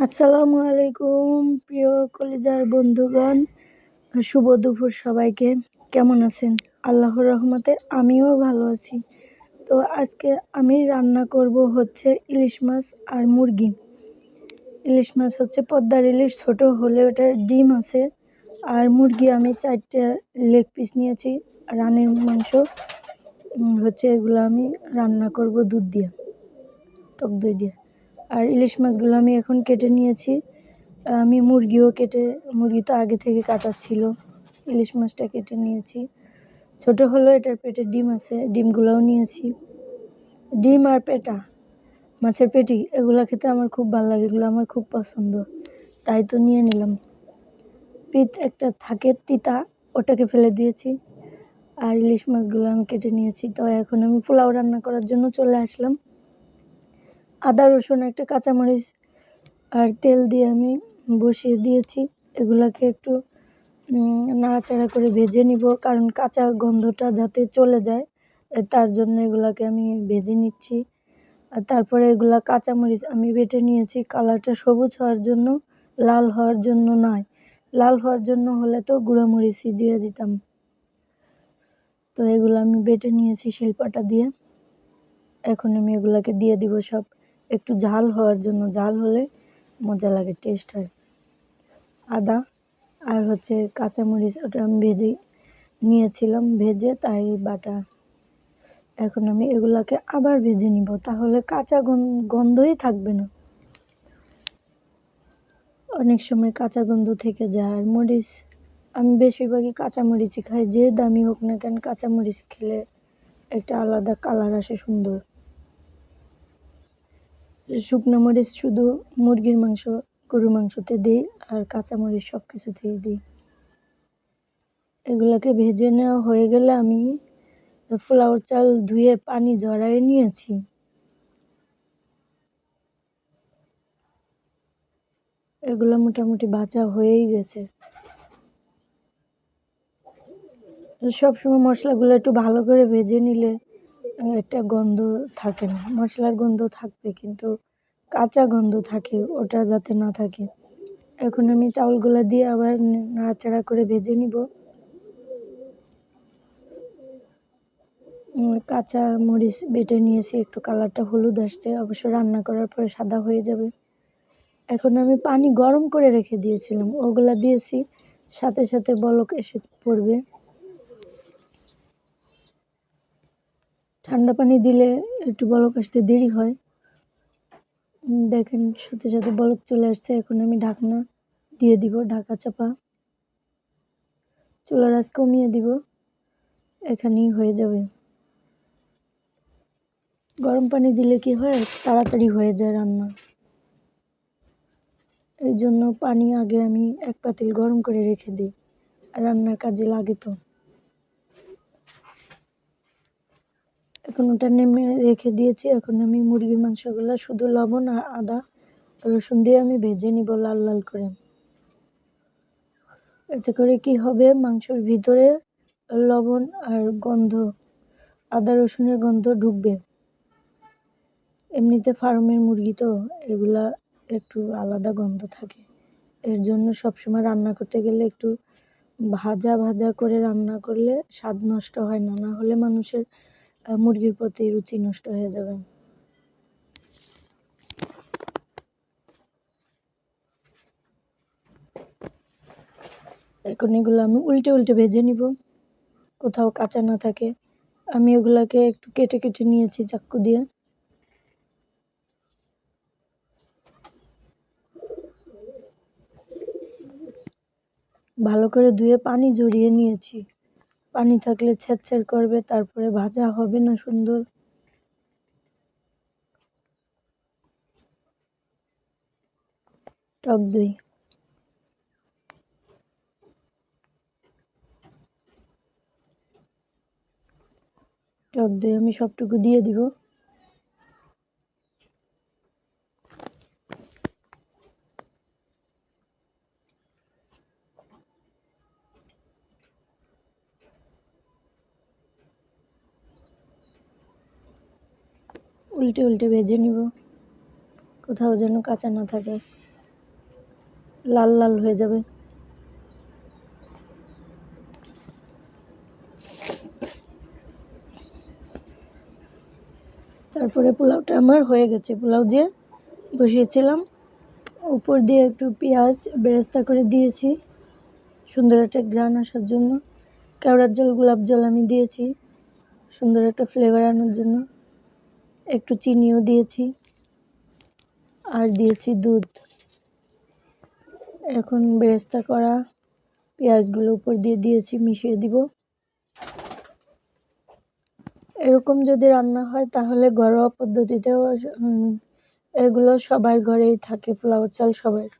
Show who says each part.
Speaker 1: আসসালামু আলাইকুম প্রিয় কলিজার বন্ধুগণ, শুভ দুপুর সবাইকে। কেমন আছেন? আল্লাহর রহমতে আমিও ভালো আছি। তো আজকে আমি রান্না করব হচ্ছে ইলিশ মাছ আর মুরগি। ইলিশ মাছ হচ্ছে পদ্মার ইলিশ, ছোট হলে ওটার ডিম আছে। আর মুরগি আমি 4টা লেগ পিস নিয়েছি। রানের মাংস হচ্ছে এগুলো আমি রান্না করব দুধ দিয়ে, টক দই দিয়ে। আর ইলিশ মাছগুলো আমি এখন কেটে নিয়েছি। আমি মুরগি তো আগে থেকে কাটা ছিল। ইলিশ মাছটা কেটে নিয়েছি। ছোট হলো এটার পেটে ডিম আছে, ডিমগুলোও নিয়েছি। ডিম আর পেটা, মাছের পেটি, এগুলো খেতে আমার খুব ভালো লাগে, এগুলো আমার খুব পছন্দ, তাই তো নিয়ে নিলাম। পিঠ একটা থাকে তিতা, ওটাকে ফেলে দিয়েছি। আর ইলিশ মাছগুলো আমি কেটে নিয়েছি। তো এখন আমি পোলাও রান্না করার জন্য চলে আসলাম। আদা রসুন একটা কাঁচামরিচ আর তেল দিয়ে আমি বসিয়ে দিয়েছি। এগুলাকে একটু নাড়াচাড়া করে ভেজে নিব, কারণ কাঁচা গন্ধটা যাতে চলে যায়, তার জন্য এগুলাকে আমি ভেজে নিচ্ছি। আর তারপরে এগুলা কাঁচামরিচ আমি বেটে নিয়েছি কালারটা সবুজ হওয়ার জন্য, লাল হওয়ার জন্য নয়। লাল হওয়ার জন্য হলে তো গুঁড়োমরিচই দিয়ে দিতাম। তো এগুলো আমি বেটে নিয়েছি শিলপাটা দিয়ে। এখন আমি এগুলাকে দিয়ে দিব সব, একটু ঝাল হওয়ার জন্য, ঝাল হলে মজা লাগে, টেস্ট হয়। আদা আর হচ্ছে কাঁচামরিচ, ওটা আমি ভেজে নিয়েছিলাম, ভেজে তাই বাটা। এখন আমি এগুলাকে আবার ভেজে নিব, তাহলে কাঁচা গন্ধই থাকবে না। অনেক সময় কাঁচা গন্ধ থেকে যায়। আর মরিচ আমি বেশিরভাগই কাঁচামরিচই খাই, যে দামি হোক না কেন কাঁচামরিচ খেলে একটা আলাদা কালার আসে, সুন্দর। শুকনো মরিচ শুধু মুরগির মাংস, গরুর মাংসতে দিই, আর কাঁচামরিচ সব কিছুতেই দিই। এগুলোকে ভেজে নেওয়া হয়ে গেলে আমি পোলাওর চাল ধুয়ে পানি ঝরাই নিয়েছি। এগুলো মোটামুটি ভাজা হয়েই গেছে। সবসময় মশলাগুলো একটু ভালো করে ভেজে নিলে একটা গন্ধ থাকে না। মশলার গন্ধ থাকবে কিন্তু কাঁচা গন্ধ থাকে, ওটা যাতে না থাকে। এখন আমি চাউলগুলো দিয়ে আবার নাড়াচাড়া করে ভেজে নিব। কাঁচা মরিচ বেটে নিয়েছি, একটু কালারটা হলুদ আসছে, অবশ্য রান্না করার পরে সাদা হয়ে যাবে। এখন আমি পানি গরম করে রেখে দিয়েছিলাম, ওগুলা দিয়েছি, সাথে সাথে বলক এসে পড়বে। ঠান্ডা পানি দিলে একটু বলক আসতে দেরি হয়। দেখেন সাথে সাথে বলক চলে আসছে। এখন আমি ঢাকনা দিয়ে দিব, ঢাকা চাপা, চুলার আঁচ কমিয়ে দিব, এখানেই হয়ে যাবে। গরম পানি দিলে কি হয়, তাড়াতাড়ি হয়ে যায় রান্না। এই জন্য পানি আগে আমি এক পাতিল গরম করে রেখে দিই, রান্নার কাজে লাগে তো। এখন ওটা নেমে রেখে দিয়েছি। এখন আমি মুরগির মাংসগুলো শুধু লবণ আর আদা রসুন দিয়ে আমি ভেজে নিব লাল লাল করে। এতে করে কি হবে, মাংসের ভিতরে লবণ আর গন্ধ, আদা রসুনের গন্ধ ঢুকবে। এমনিতে ফার্মের মুরগি তো, এগুলা একটু আলাদা গন্ধ থাকে। এর জন্য সবসময় রান্না করতে গেলে একটু ভাজা ভাজা করে রান্না করলে স্বাদ নষ্ট হয় না, না হলে মানুষের মুরগির প্রতি রুচি নষ্ট হয়ে যাবে। এখন এগুলো আমি উল্টে উল্টে ভেজে নিব, কোথাও কাঁচা না থাকে। আমি এগুলাকে একটু কেটে কেটে নিয়েছি চাকু দিয়ে। ভালো করে ধুয়ে পানি ঝরিয়ে নিয়েছি। পানি থাকলে ছেড় করবে, তারপরে ভাজা হবে না সুন্দর। টক দই, টক দই আমি সবটুকু দিয়ে দিব। উল্টে উল্টে ভেজে নিব, কোথাও যেন কাঁচা না থাকে। লাল লাল হয়ে যাবে। তারপরে পোলাওটা আমার হয়ে গেছে। পোলাও দিয়ে বসিয়েছিলাম, উপর দিয়ে একটু পেঁয়াজ বেরেস্তা করে দিয়েছি সুন্দর একটা ঘ্রাণ আসার জন্য। কেওড়ার জল, গোলাপ জল আমি দিয়েছি সুন্দর একটা ফ্লেভার আনার জন্য। একটু চিনিও দিয়েছি আর দিয়েছি দুধ। এখন বেরেস্তা করা পেঁয়াজগুলো উপর দিয়ে দিয়েছি, মিশিয়ে দিব। এরকম যদি রান্না হয় তাহলে ঘরোয়া পদ্ধতিতেও এগুলো সবার ঘরেই থাকে, পোলাও চাল সবার।